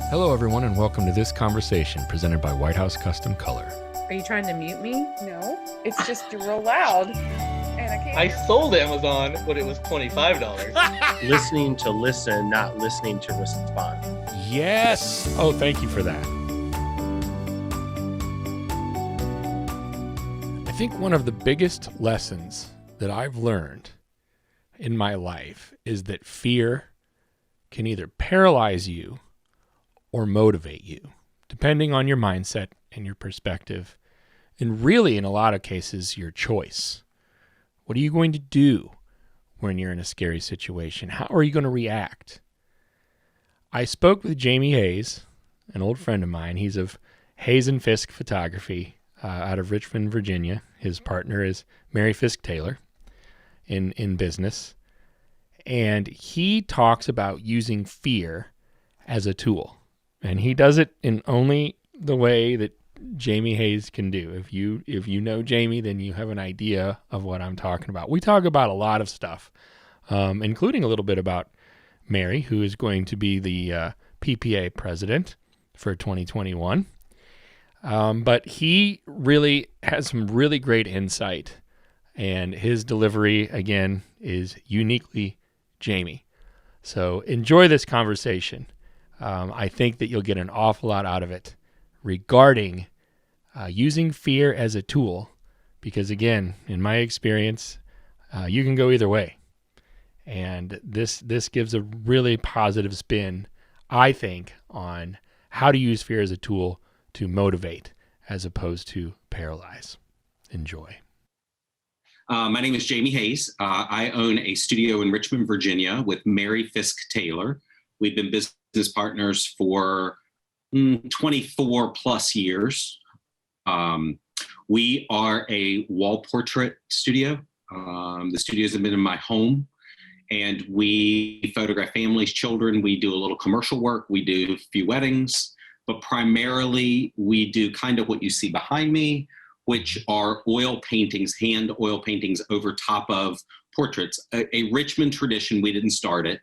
Hello, everyone, and welcome to this conversation presented by White House Custom Color. Are you trying to mute me? No, it's just real loud, and I can't. I sold Amazon, but it was $25. Listening to listen, not listening to respond. Yes! Oh, thank you for that. I think one of the biggest lessons that I've learned in my life is that fear can either paralyze you or motivate you, depending on your mindset and your perspective, and really, in a lot of cases, your choice. What are you going to do when you're in a scary situation? How are you going to react? I spoke with Jamie Hayes, an old friend of mine. He's of Hayes and Fisk Photography out of Richmond, Virginia. His partner is Mary Fisk Taylor in business. And he talks about using fear as a tool. And he does it in only the way that Jamie Hayes can do. If you know Jamie, then you have an idea of what I'm talking about. We talk about a lot of stuff, including a little bit about Mary, who is going to be the PPA president for 2021. But he really has some really great insight, and his delivery, again, is uniquely Jamie. So enjoy this conversation. I think that you'll get an awful lot out of it regarding using fear as a tool, because again, in my experience, you can go either way. And this gives a really positive spin, I think, on how to use fear as a tool to motivate as opposed to paralyze. Enjoy. My name is Jamie Hayes. I own a studio in Richmond, Virginia with Mary Fisk Taylor. We've been business partners for 24 plus years. We are a wall portrait studio. The studios have been in my home, and we photograph families, children. We do a little commercial work. We do a few weddings, but primarily we do kind of what you see behind me, which are oil paintings, hand oil paintings over top of portraits. A Richmond tradition, we didn't start it.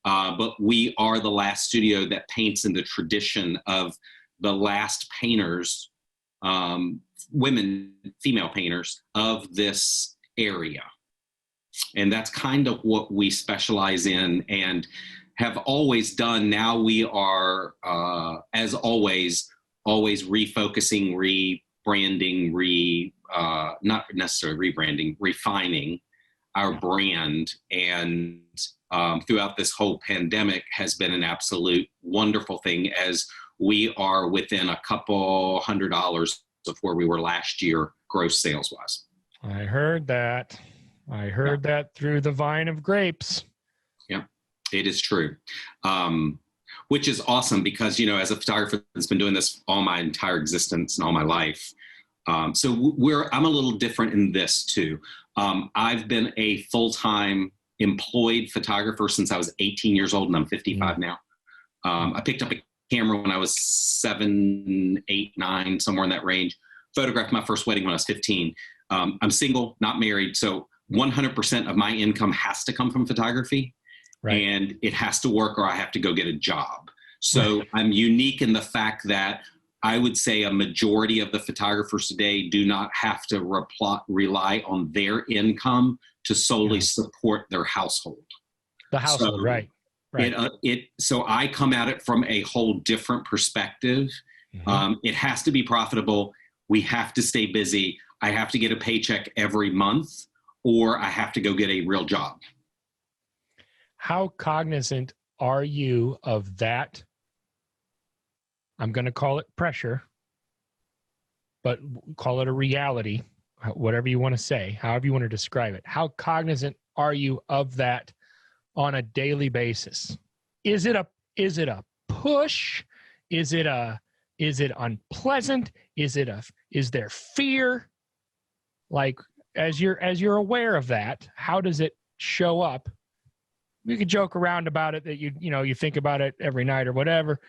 But we are the last studio that paints in the tradition of the last painters, women, female painters of this area. And that's kind of what we specialize in and have always done. Now we are, as always refocusing, rebranding, not necessarily rebranding, refining our brand. And throughout this whole pandemic has been an absolute wonderful thing, as we are within a couple $100 of where we were last year, gross sales wise. I heard that. That through the vine of grapes. Yeah, it is true. Which is awesome because, as a photographer that's been doing this all my entire existence and all my life. So I'm a little different in this too. I've been a full-time employed photographer since I was 18 years old, and I'm 55 now. I picked up a camera when I was 7, 8, 9, somewhere in that range. Photographed my first wedding when I was 15. I'm single, not married, so 100% of my income has to come from photography, right? And it has to work or I have to go get a job. So right. I'm unique in the fact that I would say a majority of the photographers today do not have to rely on their income to solely support their household. The household, so, right. So I come at it from a whole different perspective. Mm-hmm. It has to be profitable. We have to stay busy. I have to get a paycheck every month, or I have to go get a real job. How cognizant are you of that? I'm going to call it pressure, but call it a reality. Whatever you want to say, however you want to describe it. How cognizant are you of that on a daily basis? Is it a push? Is it unpleasant? Is there fear? Like, as you're aware of that, how does it show up? We could joke around about it that you think about it every night or whatever.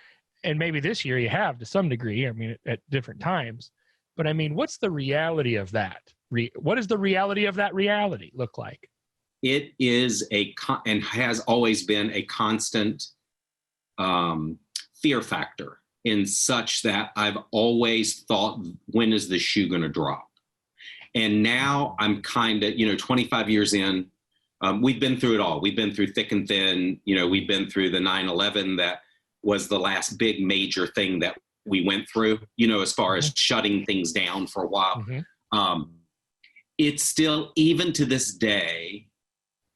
And maybe this year you have to some degree, at different times. But what's the reality of that? What does the reality of that reality look like? It is and has always been a constant fear factor in such that I've always thought, when is the shoe going to drop? And now I'm kind of, 25 years in, we've been through it all. We've been through thick and thin. We've been through the 9/11 that was the last big major thing that we went through, as far as shutting things down for a while. It's still, even to this day,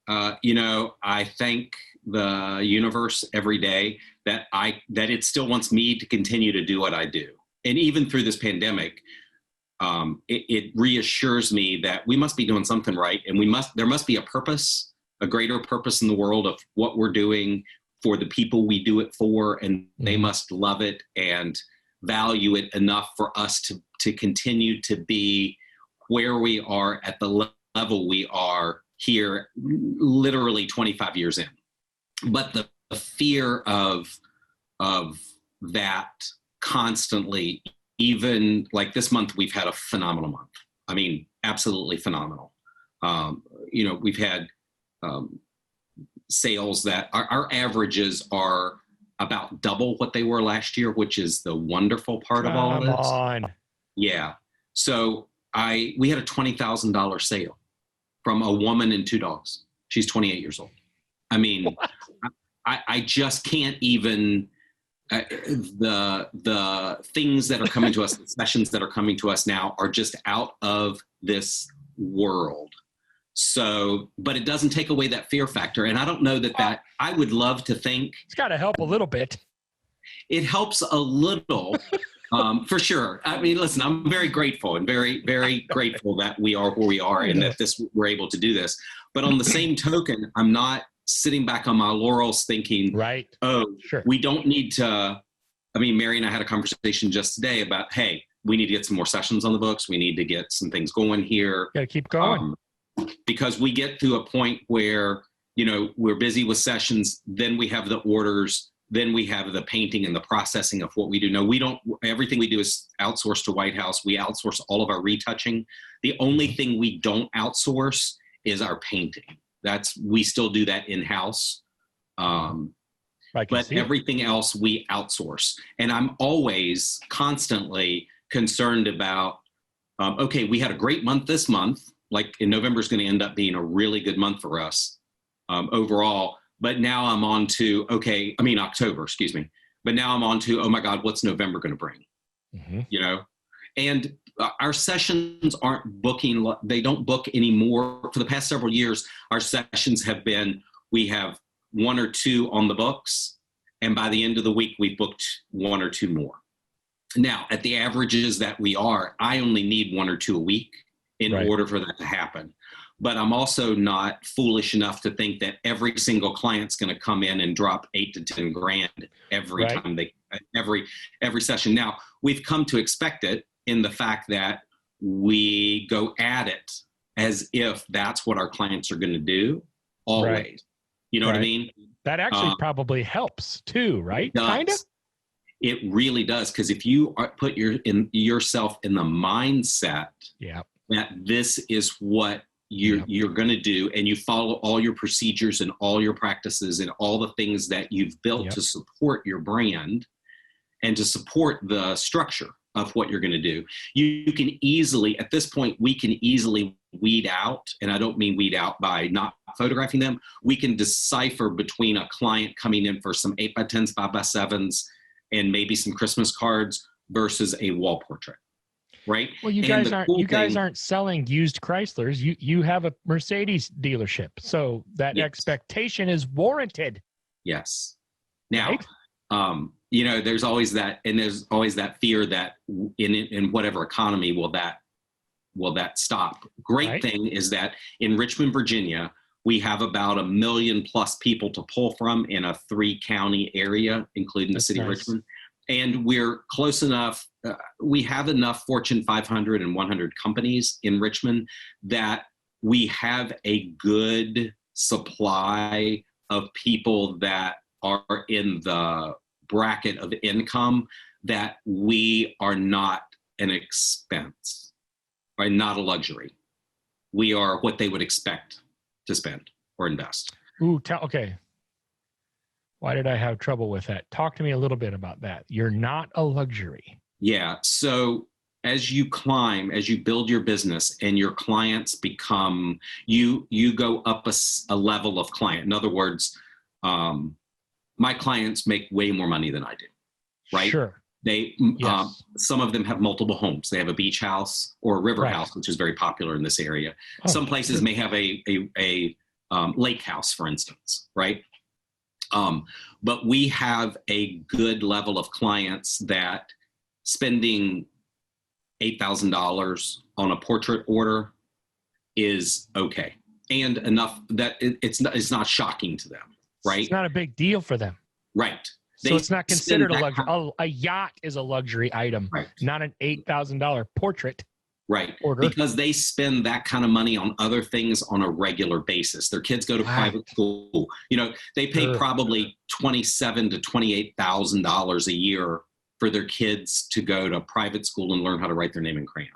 I thank the universe every day that it still wants me to continue to do what I do. And even through this pandemic, it reassures me that we must be doing something right. And there must be a purpose, a greater purpose in the world of what we're doing for the people we do it for. And they must love it and value it enough for us to continue to be where we are at the level we are here, literally 25 years in. But the fear of that constantly, even like this month, we've had a phenomenal month. I mean, absolutely phenomenal. We've had sales that our averages are about double what they were last year, which is the wonderful part of all of this. Come on. Yeah. So we had a $20,000 sale from a woman and 2 dogs. She's 28 years old. I mean, I just can't even, the things that are coming to us, the sessions that are coming to us now are just out of this world. So, but it doesn't take away that fear factor. And I don't know that I would love to think. It's got to help a little bit. It helps a little, for sure. I mean, listen, I'm very grateful and very, very grateful that we are where we are and that we're able to do this. But on the same token, I'm not sitting back on my laurels thinking, Sure. We don't need to. I mean, Mary and I had a conversation just today about, hey, we need to get some more sessions on the books. We need to get some things going here. Got to keep going. Because we get to a point where, we're busy with sessions, then we have the orders, then we have the painting and the processing of what we do. No, everything we do is outsourced to White House. We outsource all of our retouching. The only thing we don't outsource is our painting. We still do that in-house. But everything else we outsource. And I'm always constantly concerned about, okay, we had a great month this month. Like in November is going to end up being a really good month for us overall. But now I'm on to, October, excuse me. But now I'm on to, oh my God, what's November going to bring? And our sessions aren't booking. They don't book anymore. For the past several years, our sessions have been, we have 1 or 2 on the books. And by the end of the week, we've booked 1 or 2 more. Now, at the averages that we are, I only need 1 or 2 a week in order for that to happen. But I'm also not foolish enough to think that every single client's going to come in and drop 8 to 10 grand every time every session. Now, we've come to expect it in the fact that we go at it as if that's what our clients are going to do always. You know what I mean? That actually probably helps too, right? Kind of. It really does, because if you put yourself in the mindset that this is what you're going to do, and you follow all your procedures and all your practices and all the things that you've built to support your brand and to support the structure of what you're going to do, you can easily, at this point, we can easily weed out, and I don't mean weed out by not photographing them. We can decipher between a client coming in for some 8x10s, 5x7s, and maybe some Christmas cards versus a wall portrait. Right. Well, you guys aren't selling used Chryslers. You have a Mercedes dealership, so that expectation is warranted. Yes. Now, there's always that, and there's always that fear that in whatever economy will that stop. Great thing is that in Richmond, Virginia, we have about 1 million plus people to pull from in a 3-county area, including the city of Richmond. And we're close enough. We have enough Fortune 500 and 100 companies in Richmond that we have a good supply of people that are in the bracket of income that we are not an expense, or not a luxury. We are what they would expect to spend or invest. Ooh, okay. Why did I have trouble with that? Talk to me a little bit about that. You're not a luxury. Yeah. So as you climb, as you build your business and your clients become, you go up a level of client. In other words, my clients make way more money than I do, right? Sure. They, Yes. some of them have multiple homes. They have a beach house or a river Right. house, which is very popular in this area. Oh, Some places sure. may have a lake house, for instance, right? But we have a good level of clients that spending $8,000 on a portrait order is okay, and enough that it's not shocking to them, right? It's not a big deal for them. Right. So They it's not considered a spend luxury. that A yacht is a luxury item, Right. not an $8,000 portrait Right. order. Because they spend that kind of money on other things on a regular basis. Their kids go to Right. private school. You know, they pay Sure. probably $27,000 to $28,000 a year for their kids to go to private school and learn how to write their name in crayon.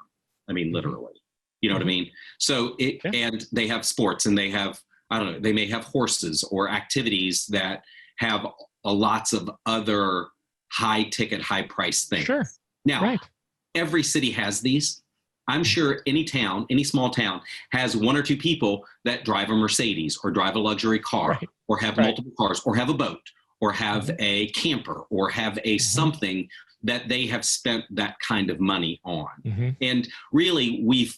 I mean, literally. You know what I mean? So and they have sports, and they have, I don't know, they may have horses or activities that have lots of other high ticket, high price things. Sure. Now, Right. every city has these. I'm sure any town, any small town has one or two people that drive a Mercedes or drive a luxury car Right. or have Right. multiple cars or have a boat or have a camper or have a something that they have spent that kind of money on. And really, we've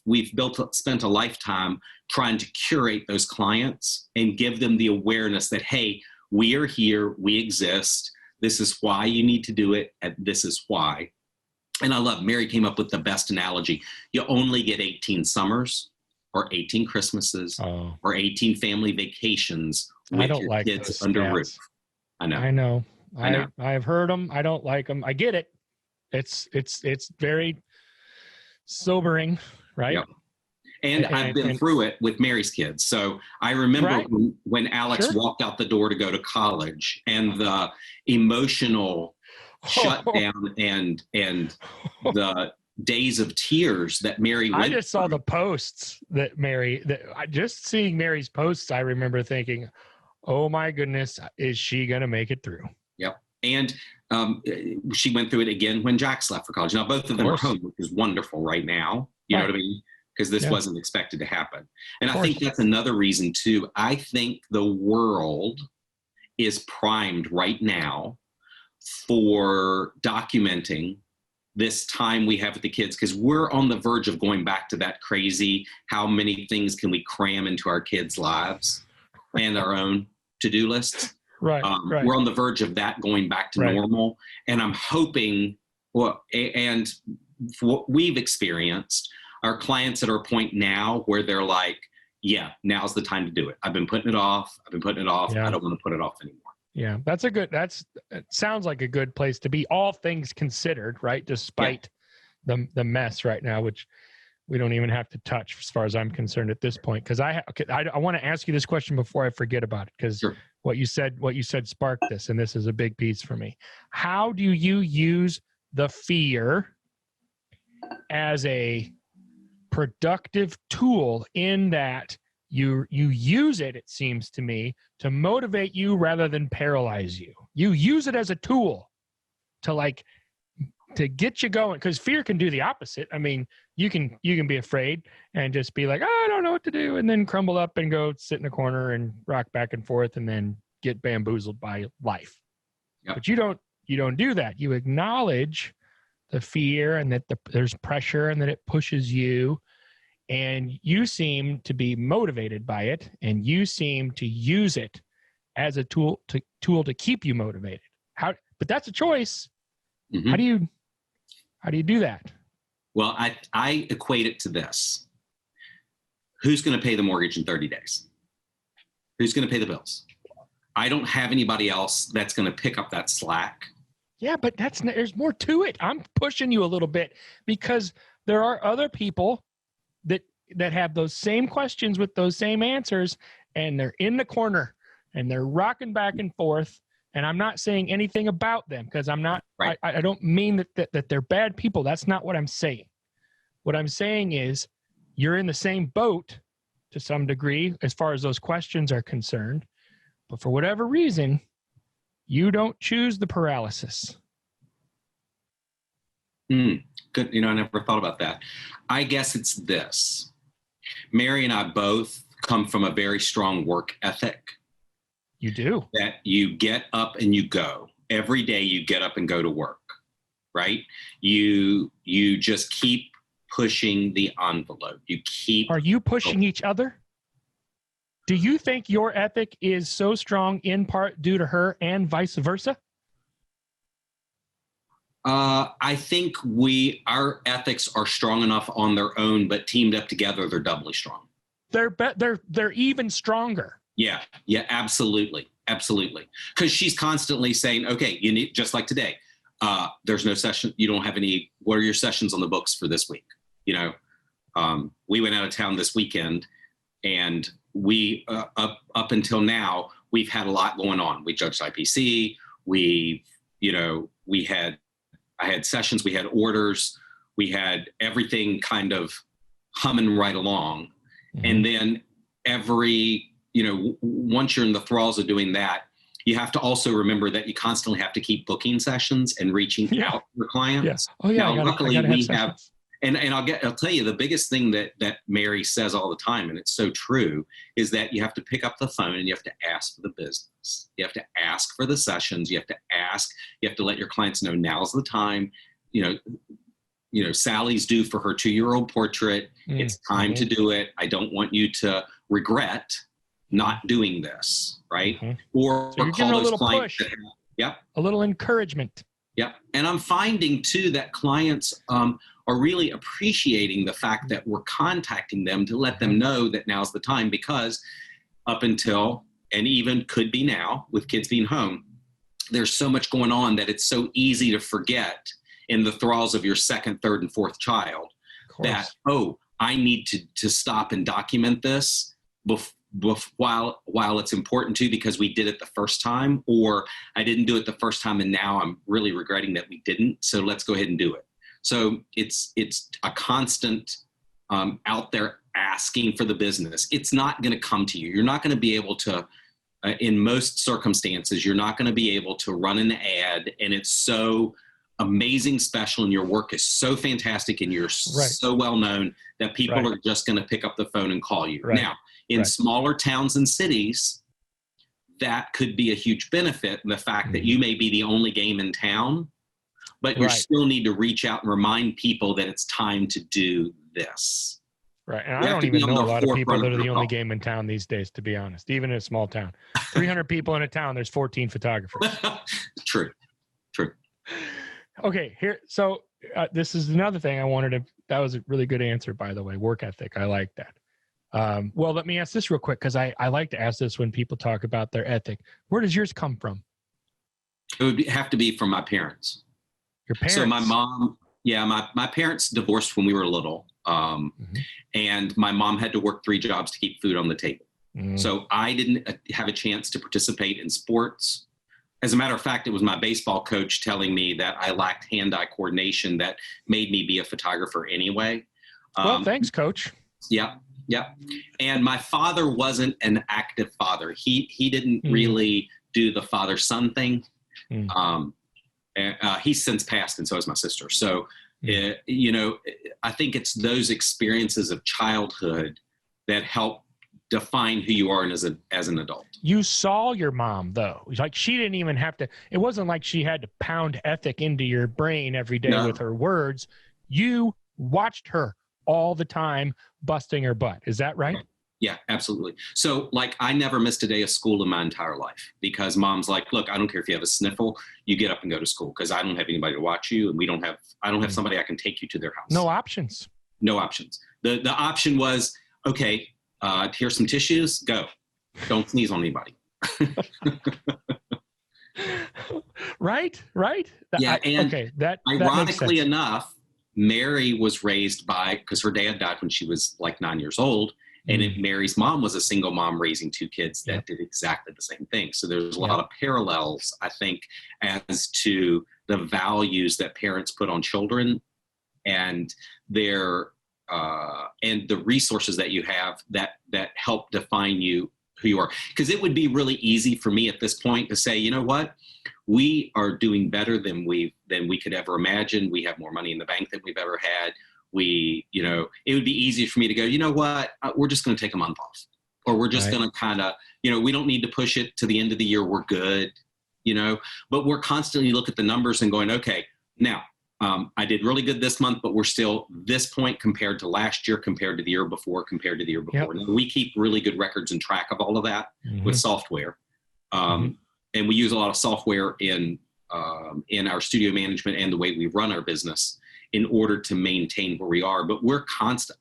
spent a lifetime trying to curate those clients and give them the awareness that, hey, we are here, we exist. This is why you need to do it, and this is why. And I love, Mary came up with the best analogy. You only get 18 summers or 18 Christmases or 18 family vacations I with don't your like kids those under stats. roof. I know. I know. I know. I've heard them. I don't like them. I get it. It's very sobering, right? Yep. And I've been through it with Mary's kids. So I remember Right. when Alex Sure. walked out the door to go to college, and the emotional shutdown and the days of tears that Mary went I just saw through. the posts that just seeing Mary's posts, I remember thinking, oh my goodness, is she going to make it through? Yep. And she went through it again when Jax left for college. Now, both of them are home, which is wonderful right now. You know what I mean? Because this wasn't expected to happen. And I think that's another reason, too. I think the world is primed right now for documenting this time we have with the kids, because we're on the verge of going back to that crazy, how many things can we cram into our kids' lives and our own to-do lists. Right. We're on the verge of that going back to normal. And I'm hoping, and what we've experienced, our clients at our point now where they're like, yeah, now's the time to do it. I've been putting it off. I don't want to put it off anymore. Yeah, it sounds like a good place to be, all things considered, right? Despite the mess right now, which we don't even have to touch as far as I'm concerned at this point. Because I want to ask you this question before I forget about it, because what you said sparked this, and this is a big piece for me. How do you use the fear as a productive tool in that you use it, it seems to me, to motivate you rather than paralyze you? You use it as a tool to get you going, because fear can do the opposite. I mean, you can be afraid and just be like, oh, I don't know what to do, and then crumble up and go sit in a corner and rock back and forth and then get bamboozled by life. Yep. But you don't do that. You acknowledge the fear and that there's pressure and that it pushes you, and you seem to be motivated by it, and you seem to use it as a tool to keep you motivated. But that's a choice. Mm-hmm. How do you do that? Well, I equate it to this. Who's going to pay the mortgage in 30 days? Who's going to pay the bills? I don't have anybody else that's going to pick up that slack. Yeah, but there's more to it. I'm pushing you a little bit, because there are other people that have those same questions with those same answers, and they're in the corner and they're rocking back and forth. And I'm not saying anything about them, because I'm not, right. I don't mean that they're bad people. That's not what I'm saying. What I'm saying is you're in the same boat to some degree as far as those questions are concerned. But for whatever reason, You don't choose the paralysis. Good. I never thought about that. I guess it's this. Mary and I both come from a very strong work ethic. You do. That you get up and you go. Every day you get up and go to work, right? You just keep pushing the envelope. You keep. Are you pushing each other? Do you think your ethic is so strong in part due to her and vice versa? I think our ethics are strong enough on their own, but teamed up together, they're doubly strong. They're even stronger. Yeah, absolutely. Because she's constantly saying, okay, you need, just like today, there's no session. You don't have any, what are your sessions on the books for this week? We went out of town this weekend, and we, up until now, we've had a lot going on. We judged IPC. I had sessions, we had orders, we had everything kind of humming right along. Mm-hmm. And then once you're in the thralls of doing that, you have to also remember that you constantly have to keep booking sessions and reaching out to your clients. Yes. Oh yeah. Now, luckily we have, and I'll tell you, the biggest thing that Mary says all the time, and it's so true, is that you have to pick up the phone and you have to ask for the business. You have to ask for the sessions. You have to ask. You have to let your clients know now's the time. Sally's due for her 2-year-old portrait. It's time to do it. I don't want you to regret not doing this, right? Mm-hmm. Or so you're call giving a those little clients. push. A little encouragement. Yep. And I'm finding too that clients are really appreciating the fact that we're contacting them to let them know that now's the time, because up until, and even could be now with kids being home, there's so much going on that it's so easy to forget in the thralls of your second, third, and fourth child that, I need to stop and document this while it's important too, because we did it the first time, or I didn't do it the first time and now I'm really regretting that we didn't. So let's go ahead and do it. So it's a constant out there asking for the business. It's not going to come to you. You're not going to be able to, in most circumstances, you're not going to be able to run an ad and it's so amazing, special, and your work is so fantastic and you're so well known that people are just going to pick up the phone and call you. Now, in smaller towns and cities, that could be a huge benefit in the fact that you may be the only game in town, but you still need to reach out and remind people that it's time to do this. Right. And I don't even know a lot of people that are the only game in town these days, to be honest, even in a small town. 300 people in a town, there's 14 photographers. True. Okay, here. So this is another thing I wanted to, that was a really good answer, by the way, work ethic. I like that. Well, let me ask this real quick, because I like to ask this when people talk about their ethic. Where does yours come from? It would have to be from my parents. Your parents? So my mom, my parents divorced when we were little. And my mom had to work 3 jobs to keep food on the table. So I didn't have a chance to participate in sports. As a matter of fact, it was my baseball coach telling me that I lacked hand-eye coordination that made me be a photographer anyway. Well, thanks, coach. Yeah. And my father wasn't an active father. He didn't really do the father-son thing. He's since passed, and so has my sister. So, I think it's those experiences of childhood that help define who you are as an adult. You saw your mom, though. Like, she didn't even have to, it wasn't like she had to pound ethic into your brain every day with her words. You watched her all the time busting her butt. Is that right? Yeah, absolutely. So, like, I never missed a day of school in my entire life because mom's like, look, I don't care if you have a sniffle, you get up and go to school because I don't have anybody to watch you, and I don't have somebody I can take you to their house. No options. No options. The option was, okay, here's some tissues, go. Don't sneeze on anybody. Right? Yeah, that ironically enough, Mary was raised because her dad died when she was like 9 years old. And Mary's mom was a single mom raising 2 kids that did exactly the same thing. So there's a lot of parallels, I think, as to the values that parents put on children and their and the resources that you have that help define you who you are. Because it would be really easy for me at this point to say, you know what, we are doing better than we could ever imagine. We have more money in the bank than we've ever had. It would be easy for me to go, you know what, we're just going to take a month off, or we're just going to kind of, we don't need to push it to the end of the year. We're good, but we're constantly look at the numbers and going, okay, now I did really good this month, but we're still this point compared to last year, compared to the year before, compared to the year before. Yep. Now, we keep really good records and track of all of that with software. And we use a lot of software in our studio management and the way we run our business in order to maintain where we are. But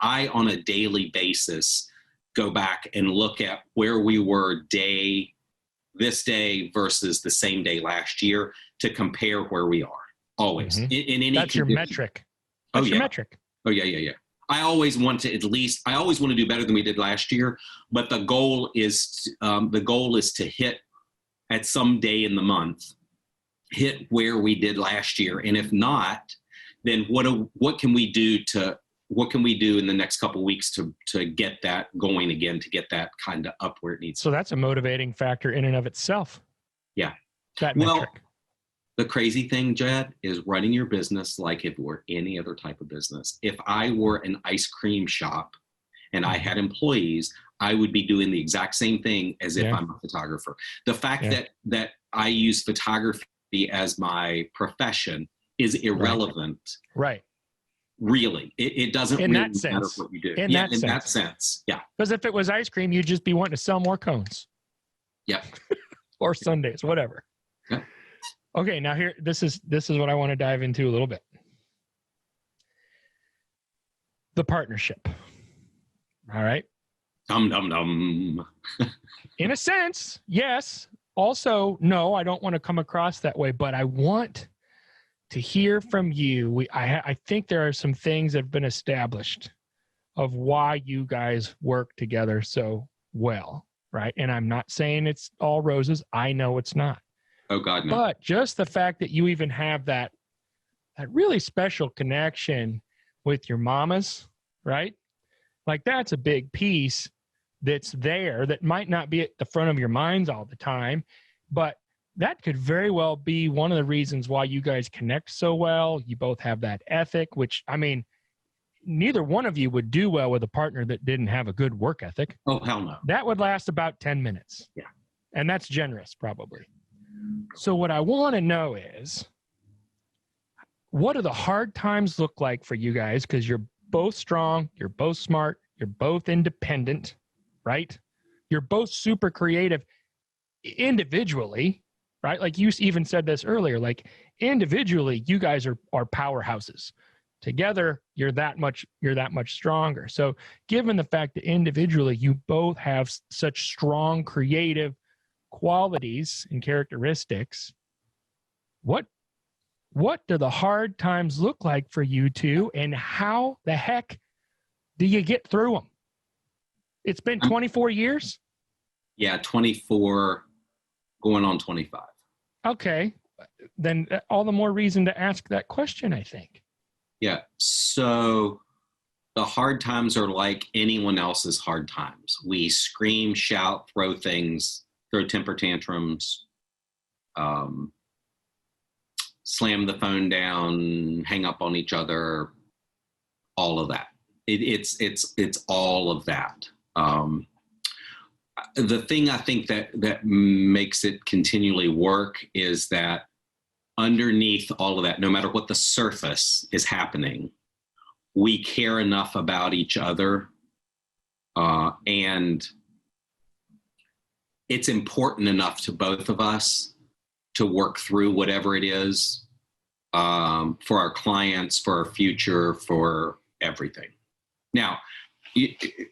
I, on a daily basis, go back and look at where we were this day versus the same day last year to compare where we are always in any That's condition. Your metric. That's your metric. Oh yeah. I always want to do better than we did last year, but the goal is to hit at some day in the month, hit where we did last year. And if not, then what can we do in the next couple of weeks to get that going again, to get that kind of up where it needs to. So that's a motivating factor in and of itself. Yeah. That metric. The crazy thing, Jed, is running your business like if it were any other type of business. If I were an ice cream shop and I had employees, I would be doing the exact same thing as if I'm a photographer. The fact that I use photography as my profession is irrelevant. Right. Really. It doesn't in really that matter sense. what you do. In that sense. Yeah. Because if it was ice cream, you'd just be wanting to sell more cones. Yeah. Or sundaes, whatever. Yeah. Okay, now here, this is what I want to dive into a little bit. The partnership. All right. Dum. In a sense, yes. Also, no, I don't want to come across that way, but I want to hear from you. I think there are some things that have been established of why you guys work together so well, right? And I'm not saying it's all roses. I know it's not. Oh, God, no. But just the fact that you even have that really special connection with your mamas, right? Like that's a big piece that's there that might not be at the front of your minds all the time, but that could very well be one of the reasons why you guys connect so well. You both have that ethic, which, I mean, neither one of you would do well with a partner that didn't have a good work ethic. Oh, hell no. That would last about 10 minutes. Yeah. And that's generous, probably. So what I want to know is, what do the hard times look like for you guys? Because you're both strong, you're both smart, you're both independent, right? You're both super creative individually, right? Like you even said this earlier, like individually, you guys are powerhouses. Together, you're that much stronger. So given the fact that individually you both have such strong creative qualities and characteristics, what do the hard times look like for you two, and how the heck do you get through them? It's been 24 years? Yeah, 24 going on 25. Okay. Then all the more reason to ask that question, I think. Yeah. So the hard times are like anyone else's hard times. We scream, shout, throw things, throw temper tantrums, slam the phone down, hang up on each other, all of that. It's all of that. The thing I think that makes it continually work is that underneath all of that, no matter what the surface is happening, we care enough about each other, and it's important enough to both of us to work through whatever it is, for our clients, for our future, for everything. Now,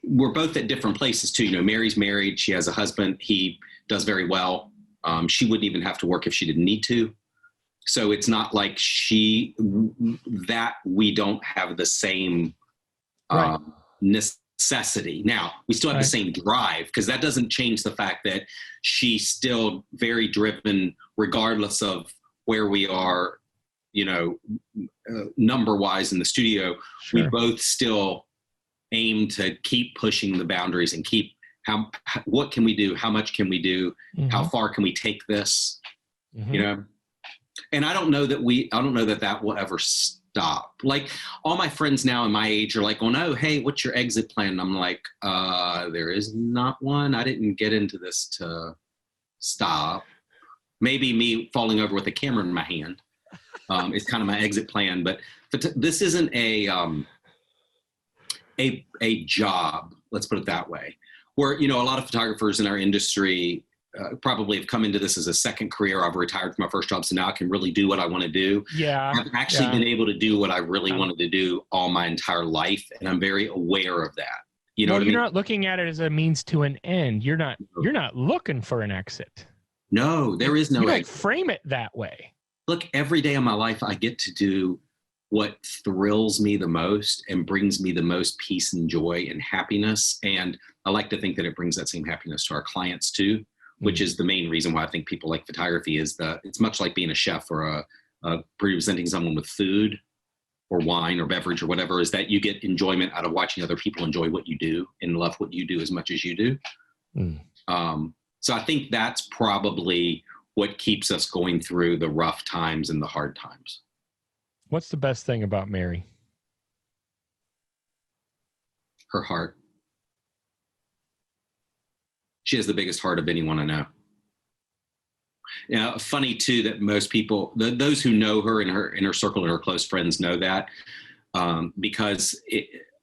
we're both at different places too. You know, Mary's married. She has a husband. He does very well. She wouldn't even have to work if she didn't need to. So it's not like we don't have the same necessity. Now, we still have the same drive, because that doesn't change the fact that she's still very driven regardless of where we are, you know, number-wise in the studio. Sure. We both still aim to keep pushing the boundaries and keep what can we do? How much can we do? Mm-hmm. How far can we take this? Mm-hmm. You know? And I don't know that that will ever stop. Like all my friends now in my age are like, oh no, hey, what's your exit plan? And I'm like, there is not one. I didn't get into this to stop. Maybe me falling over with a camera in my hand is kind of my exit plan. But this isn't a job, let's put it that way, where, you know, a lot of photographers in our industry probably have come into this as a second career. I've retired from my first job, so now I can really do what I want to do. Yeah. I've actually been able to do what I really wanted to do all my entire life, and I'm very aware of that. You know, well, what I mean? You're not looking at it as a means to an end. You're not looking for an exit. No, there is no You don't exit. frame it that way. Look, every day of my life, I get to do what thrills me the most and brings me the most peace and joy and happiness. And I like to think that it brings that same happiness to our clients too, which is the main reason why I think people like photography. Is that it's much like being a chef or presenting someone with food or wine or beverage or whatever, is that you get enjoyment out of watching other people enjoy what you do and love what you do as much as you do. So I think that's probably what keeps us going through the rough times and the hard times. What's the best thing about Mary? Her heart. She has the biggest heart of anyone I know. You know, funny too that most people, those who know her in her circle and her close friends know that, because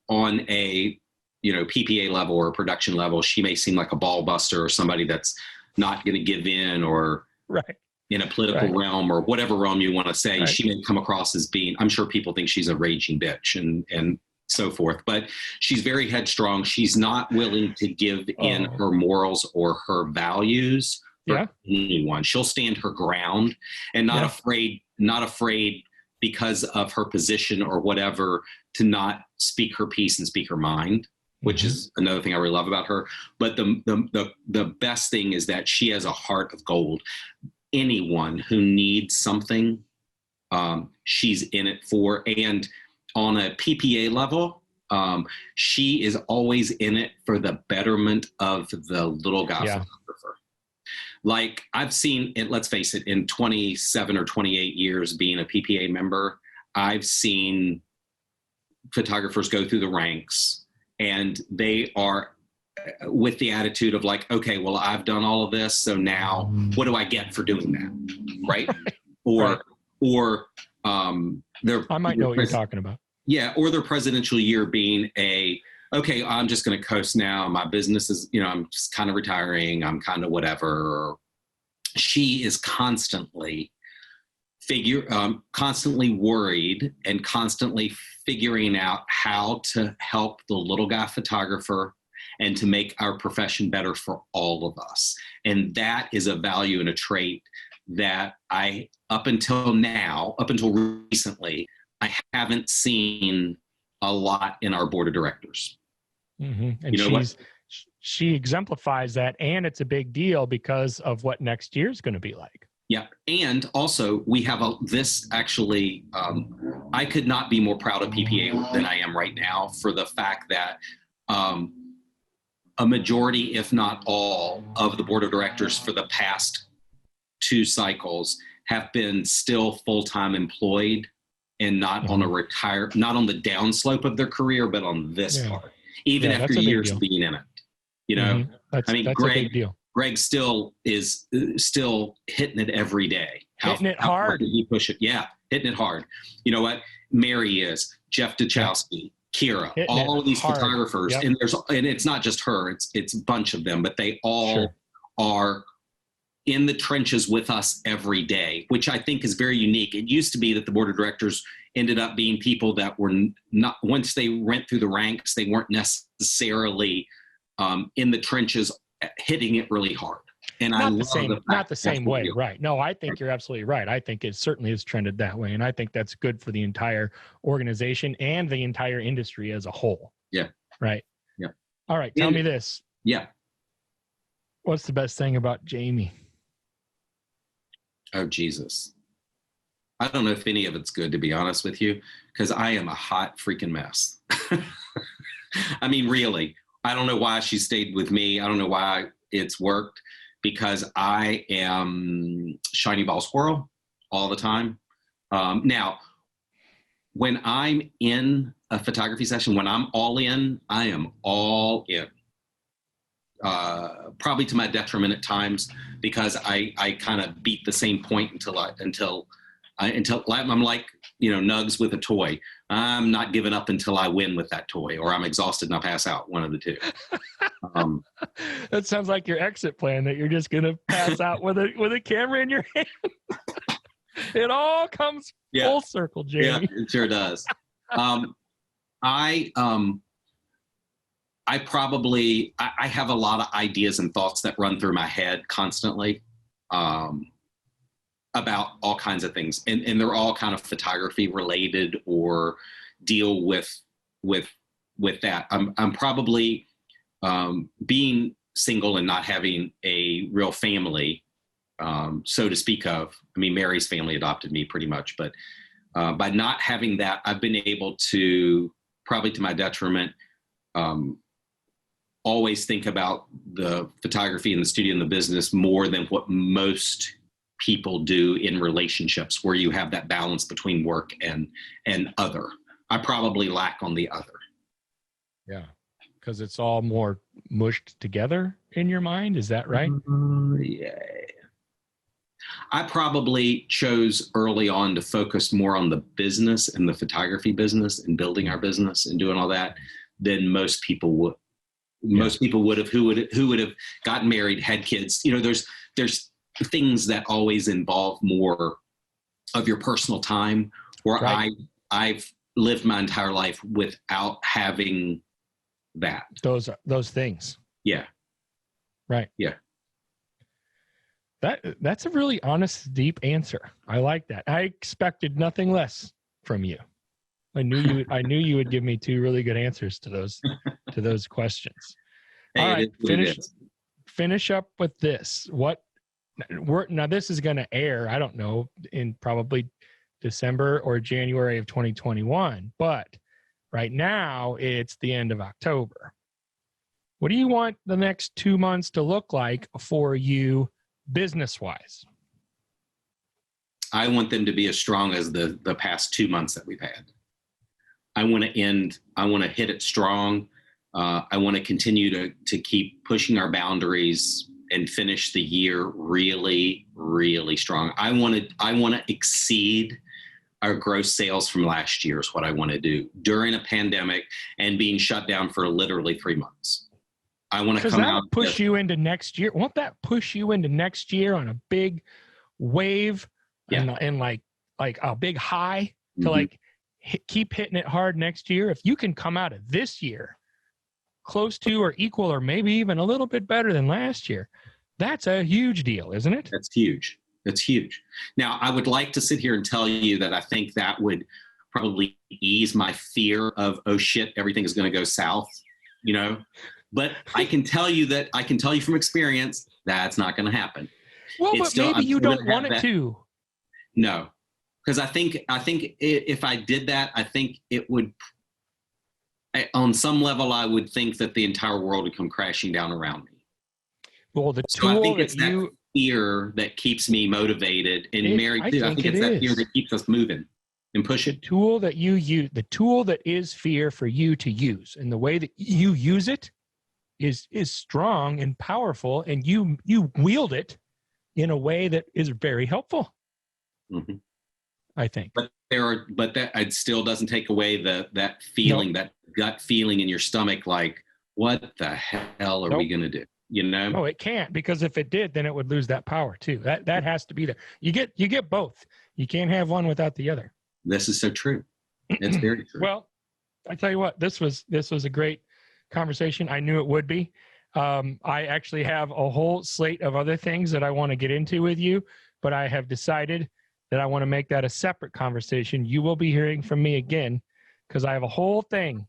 on a, you know, PPA level or production level, she may seem like a ball buster or somebody that's not going to give in, or Right. in a political realm or whatever realm you want to say. Right. She may come across as being, I'm sure people think she's a raging bitch and so forth, but she's very headstrong. She's not willing to give in her morals or her values for anyone. She'll stand her ground and not afraid because of her position or whatever to not speak her piece and speak her mind, which is another thing I really love about her. But the best thing is that she has a heart of gold. Anyone who needs something, she's in it for. And on a PPA level, she is always in it for the betterment of the little guy photographer. Like I've seen it, let's face it, in 27 or 28 years being a PPA member, I've seen photographers go through the ranks and they are with the attitude of like, okay, well, I've done all of this, so now what do I get for doing that? Right. Or I might know what you're talking about. Yeah. Or their presidential year being okay, I'm just going to coast now. My business is, you know, I'm just kind of retiring. I'm kind of whatever. She is constantly worried and constantly figuring out how to help the little guy photographer and to make our profession better for all of us. And that is a value and a trait that up until recently, I haven't seen a lot in our board of directors. Mm-hmm. And you know she exemplifies that, and it's a big deal because of what next year's going to be like. Yeah. And also we have I could not be more proud of PPA than I am right now, for the fact that a majority, if not all, of the board of directors for the past 2 cycles have been still full-time employed and not on not on the downslope of their career, but on this part, even after years of being in it. You know, that's a big deal. Greg still is hitting it every day. Hitting it hard. Did he push it? Yeah, hitting it hard. You know what? Mary is, Jeff Duchowski, Kira, all of these photographers, and it's not just her, it's a bunch of them, but they all are in the trenches with us every day, which I think is very unique. It used to be that the board of directors ended up being people that were not, once they went through the ranks, they weren't necessarily in the trenches hitting it really hard. And not the same way, right? No, I think you're absolutely right. I think it certainly is trended that way, and I think that's good for the entire organization and the entire industry as a whole. Yeah. Right. Yeah. All right. Tell me this. Yeah. What's the best thing about Jamie? Oh, Jesus. I don't know if any of it's good, to be honest with you, because I am a hot freaking mess. I mean, really, I don't know why she stayed with me. I don't know why it's worked, because I am shiny ball squirrel all the time. Now, when I'm in a photography session, when I'm all in, I am all in. Probably to my detriment at times, because I kind of beat the same point until I'm like, Nugs with a toy. I'm not giving up until I win with that toy, or I'm exhausted and I pass out. One of the two. That sounds like your exit plan, that you're just going to pass out with a camera in your hand. It all comes full circle, Jamie. Yeah, it sure does. I have a lot of ideas and thoughts that run through my head constantly about all kinds of things. And they're all kind of photography related or deal with that. I'm probably being single and not having a real family, so to speak of. I mean, Mary's family adopted me pretty much, but by not having that, I've been able to, probably to my detriment, always think about the photography and the studio and the business more than what most people do in relationships, where you have that balance between work and other. I probably lack on the other. Yeah, because it's all more mushed together in your mind. Is that right? Yeah. I probably chose early on to focus more on the business and the photography business and building our business and doing all that than most people would. Most people would have, who would have gotten married, had kids. There's things that always involve more of your personal time, where I've lived my entire life without having that. Those things. Yeah. Right. Yeah. That's a really honest, deep answer. I like that. I expected nothing less from you. I knew you would give me two really good answers to those questions. Hey, all right, finish up with this. Now this is going to air, I don't know, in probably December or January of 2021, but right now it's the end of October. What do you want the next 2 months to look like for you business-wise? I want them to be as strong as the past 2 months that we've had. I want to hit it strong. I want to continue to keep pushing our boundaries and finish the year really, really strong. I want to exceed our gross sales from last year is what I want to do during a pandemic and being shut down for literally 3 months. I want to come out. Push you into next year. Won't that push you into next year on a big wave and like a big high to like keep hitting it hard next year? If you can come out of this year close to or equal or maybe even a little bit better than last year, that's a huge deal, isn't it? That's huge. That's huge. Now, I would like to sit here and tell you that I think that would probably ease my fear of, oh shit, everything is going to go south, but I can tell you from experience, that's not going to happen. Well, but maybe you don't want it to. No, because I think if I did that, I think it would, on some level, I would think that the entire world would come crashing down around me. Well, I think it's that fear that keeps me motivated, and Mary too. I think it's that fear that keeps us moving and pushing. The tool that you use, the tool that is fear for you to use, and the way that you use it is strong and powerful, and you wield it in a way that is very helpful. Mm-hmm. I think. But that it still doesn't take away that feeling, that gut feeling in your stomach, like, what the hell are we going to do? No, it can't, because if it did, then it would lose that power too. That has to be there. You get both. You can't have one without the other. This is so true. It's very true. Well, I tell you what, this was a great conversation. I knew it would be. I actually have a whole slate of other things that I want to get into with you, but I have decided that I want to make that a separate conversation. You will be hearing from me again, because I have a whole thing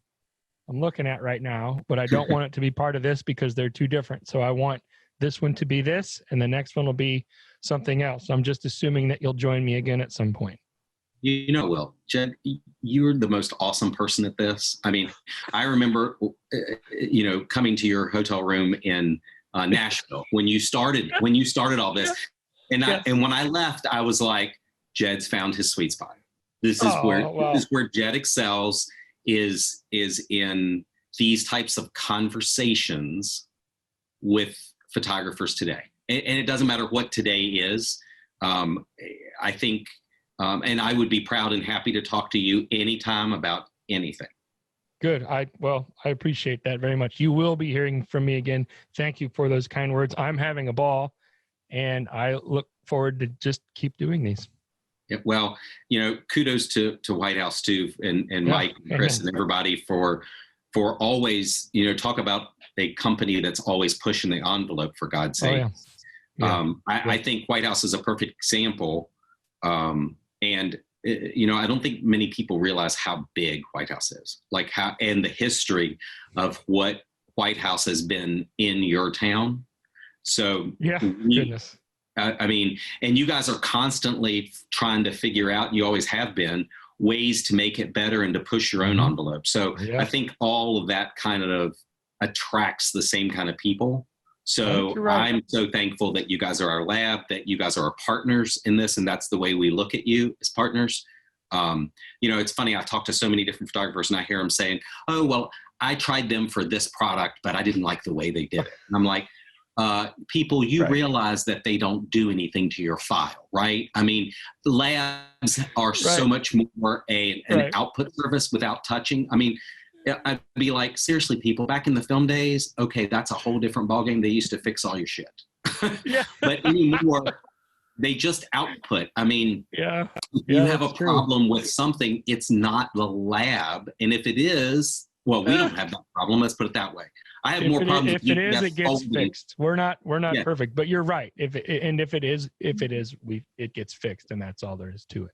I'm looking at right now, but I don't want it to be part of this because they're too different. So I want this one to be this, and the next one will be something else. I'm just assuming that you'll join me again at some point. Will. Jed, you're the most awesome person at this. I mean, I remember, coming to your hotel room in Nashville when you started all this, and and when I left, I was like, Jed's found his sweet spot. This is where Jed excels is in these types of conversations with photographers today, and it doesn't matter what today is. I think. And I would be proud and happy to talk to you anytime about anything. Good. I appreciate that very much. You will be hearing from me again. Thank you for those kind words. I'm having a ball, and I look forward to just keep doing these. Yeah, well, kudos to White House too, and Mike and Chris and everybody for always, talk about a company that's always pushing the envelope, for God's sake. I think White House is a perfect example. And I don't think many people realize how big White House is, and the history of what White House has been in your town. So goodness. I mean, and you guys are constantly trying to figure out, you always have been, ways to make it better and to push your own envelope. So I think all of that kind of attracts the same kind of people. So I'm so thankful that you guys are our lab, that you guys are our partners in this, and that's the way we look at you as partners. It's funny, I talk to so many different photographers and I hear them saying, oh, well, I tried them for this product, but I didn't like the way they did it. And I'm like, people, you realize that they don't do anything to your file, right? I mean, labs are so much more an output service without touching. I mean, I'd be like, seriously, people, back in the film days, okay, that's a whole different ballgame. They used to fix all your shit. But anymore, they just output. I mean, if you have a problem with something, it's not the lab. And if it is, well, we don't have that problem. Let's put it that way. I have more problems. If it is, it gets fixed. We're not perfect, but you're right. If it is, it gets fixed, and that's all there is to it.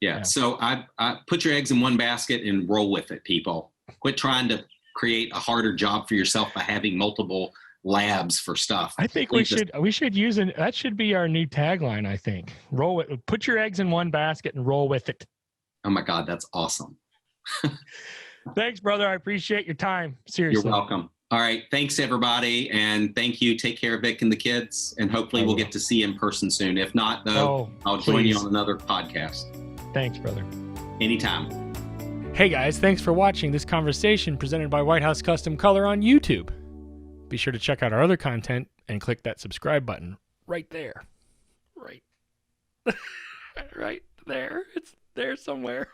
Yeah. So I put your eggs in one basket and roll with it, people. Quit trying to create a harder job for yourself by having multiple labs for stuff. I think we should use it. That should be our new tagline. I think roll it. Put your eggs in one basket and roll with it. Oh my God, that's awesome. Thanks, brother. I appreciate your time. Seriously. You're welcome. All right. Thanks, everybody. And thank you. Take care of Vic and the kids. And hopefully we'll get to see you in person soon. If not, though, I'll join you on another podcast. Thanks, brother. Anytime. Hey guys, thanks for watching this conversation presented by White House Custom Color on YouTube. Be sure to check out our other content and click that subscribe button right there. Right there. It's there somewhere.